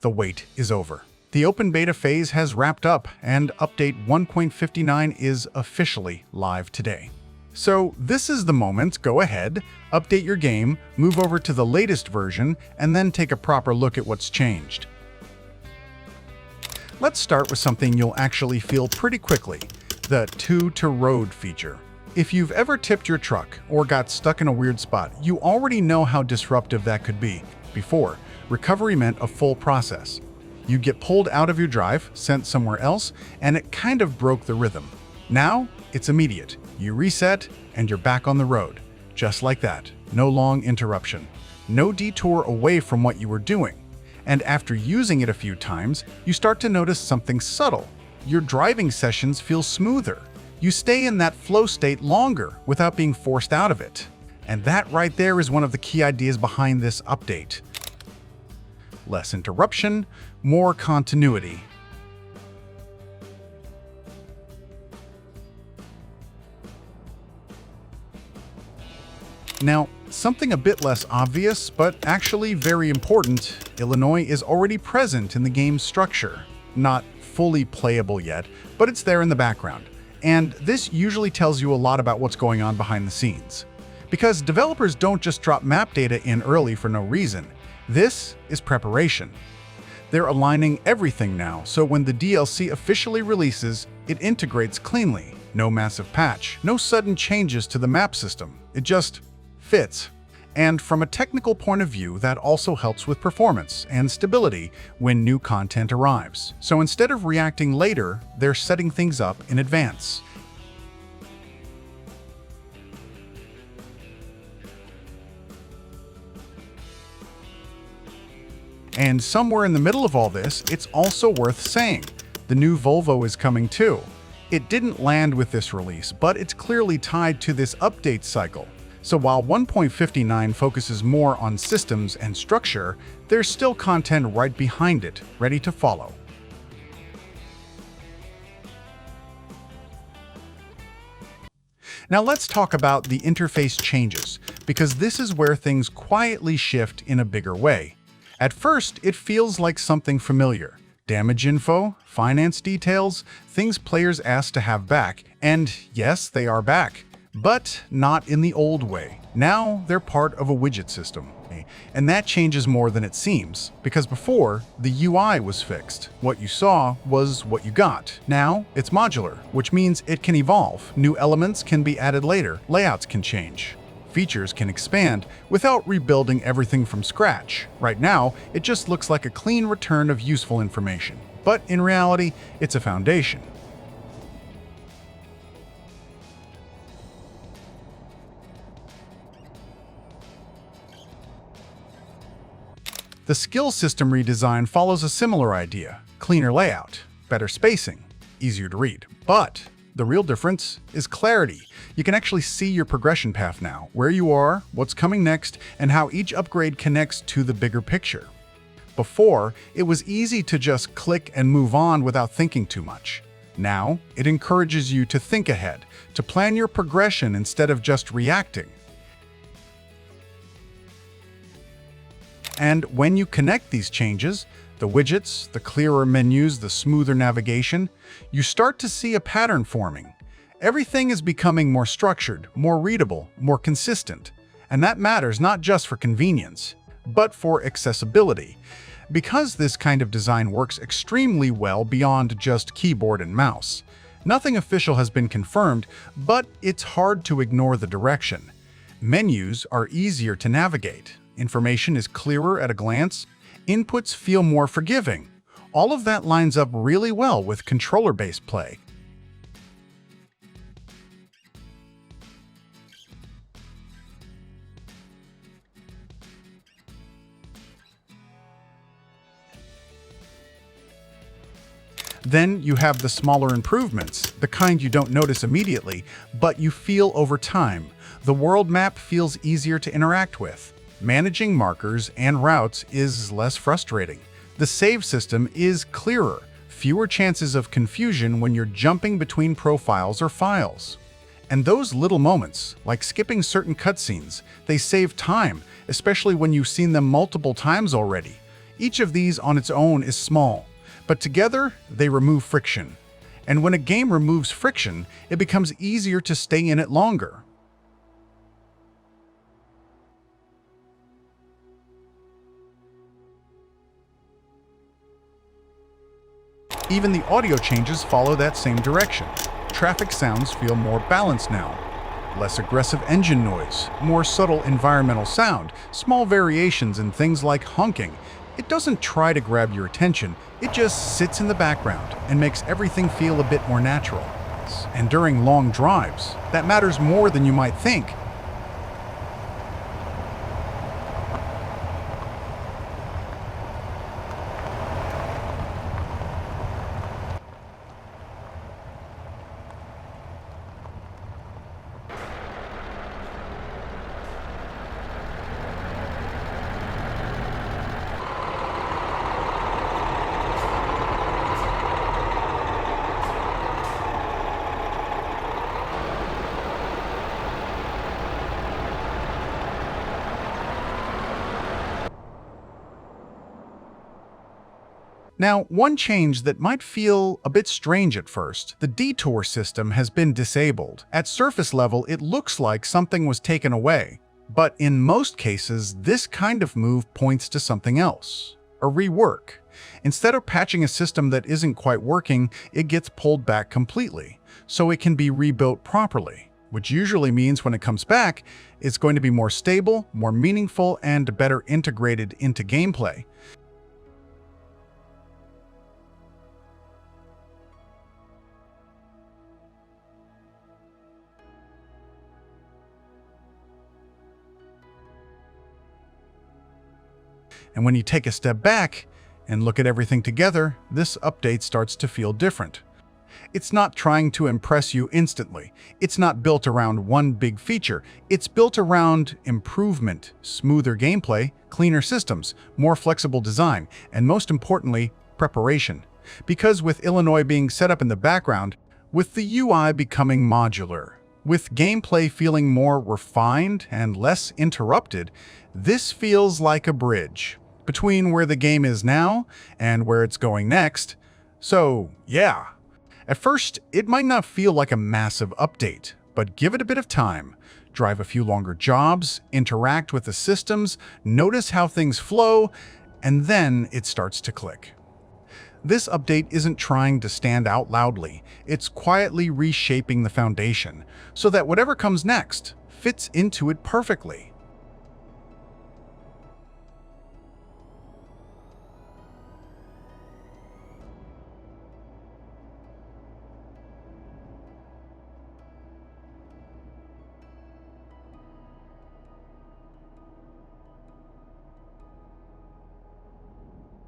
the wait is over. The open beta phase has wrapped up, and update 1.59 is officially live today. So this is the moment. Go ahead, update your game, move over to the latest version, and then take a proper look at what's changed. Let's start with something you'll actually feel pretty quickly, the to-road feature. If you've ever tipped your truck or got stuck in a weird spot, you already know how disruptive that could be. Before, recovery meant a full process. You'd get pulled out of your drive, sent somewhere else, and it kind of broke the rhythm. Now, it's immediate. You reset, and you're back on the road. Just like that. No long interruption. No detour away from what you were doing. And after using it a few times, you start to notice something subtle. Your driving sessions feel smoother. You stay in that flow state longer without being forced out of it. And that right there is one of the key ideas behind this update. Less interruption, more continuity. Now, something a bit less obvious, but actually very important, Illinois is already present in the game's structure. Not fully playable yet, but it's there in the background. And this usually tells you a lot about what's going on behind the scenes. Because developers don't just drop map data in early for no reason. This is preparation. They're aligning everything now, so when the DLC officially releases, it integrates cleanly. No massive patch, no sudden changes to the map system. It just fits. And from a technical point of view, that also helps with performance and stability when new content arrives. So instead of reacting later, they're setting things up in advance. And somewhere in the middle of all this, it's also worth saying, the new Volvo is coming too. It didn't land with this release, but it's clearly tied to this update cycle. So while 1.59 focuses more on systems and structure, there's still content right behind it, ready to follow. Now let's talk about the interface changes, because this is where things quietly shift in a bigger way. At first, it feels like something familiar. Damage info, finance details, things players ask to have back, and yes, they are back. But not in the old way. Now they're part of a widget system. And that changes more than it seems, because before, the UI was fixed. What you saw was what you got. Now, it's modular, which means it can evolve. New elements can be added later. Layouts can change. Features can expand without rebuilding everything from scratch. Right now, it just looks like a clean return of useful information. But in reality, it's a foundation. The skill system redesign follows a similar idea. Cleaner layout, better spacing, easier to read. But the real difference is clarity. You can actually see your progression path now, where you are, what's coming next, and how each upgrade connects to the bigger picture. Before, it was easy to just click and move on without thinking too much. Now, it encourages you to think ahead, to plan your progression instead of just reacting. And when you connect these changes, the widgets, the clearer menus, the smoother navigation, you start to see a pattern forming. Everything is becoming more structured, more readable, more consistent. And that matters not just for convenience, but for accessibility. Because this kind of design works extremely well beyond just keyboard and mouse. Nothing official has been confirmed, but it's hard to ignore the direction. Menus are easier to navigate. Information is clearer at a glance. Inputs feel more forgiving. All of that lines up really well with controller-based play. Then you have the smaller improvements, the kind you don't notice immediately, but you feel over time. The world map feels easier to interact with. Managing markers and routes is less frustrating. The save system is clearer, fewer chances of confusion when you're jumping between profiles or files. And those little moments, like skipping certain cutscenes, they save time, especially when you've seen them multiple times already. Each of these on its own is small, but together they remove friction. And when a game removes friction, it becomes easier to stay in it longer. Even the audio changes follow that same direction. Traffic sounds feel more balanced now. Less aggressive engine noise, more subtle environmental sound, small variations in things like honking. It doesn't try to grab your attention, it just sits in the background and makes everything feel a bit more natural. And during long drives, that matters more than you might think. Now, one change that might feel a bit strange at first, the detour system has been disabled. At surface level, it looks like something was taken away, but in most cases, this kind of move points to something else, a rework. Instead of patching a system that isn't quite working, it gets pulled back completely, so it can be rebuilt properly, which usually means when it comes back, it's going to be more stable, more meaningful, and better integrated into gameplay. And when you take a step back and look at everything together, this update starts to feel different. It's not trying to impress you instantly. It's not built around one big feature. It's built around improvement, smoother gameplay, cleaner systems, more flexible design, and most importantly, preparation. Because with Illinois being set up in the background, with the UI becoming modular, with gameplay feeling more refined and less interrupted, this feels like a bridge between where the game is now and where it's going next. So, yeah. At first, it might not feel like a massive update, but give it a bit of time. Drive a few longer jobs, interact with the systems, notice how things flow, and then it starts to click. This update isn't trying to stand out loudly, it's quietly reshaping the foundation so that whatever comes next fits into it perfectly.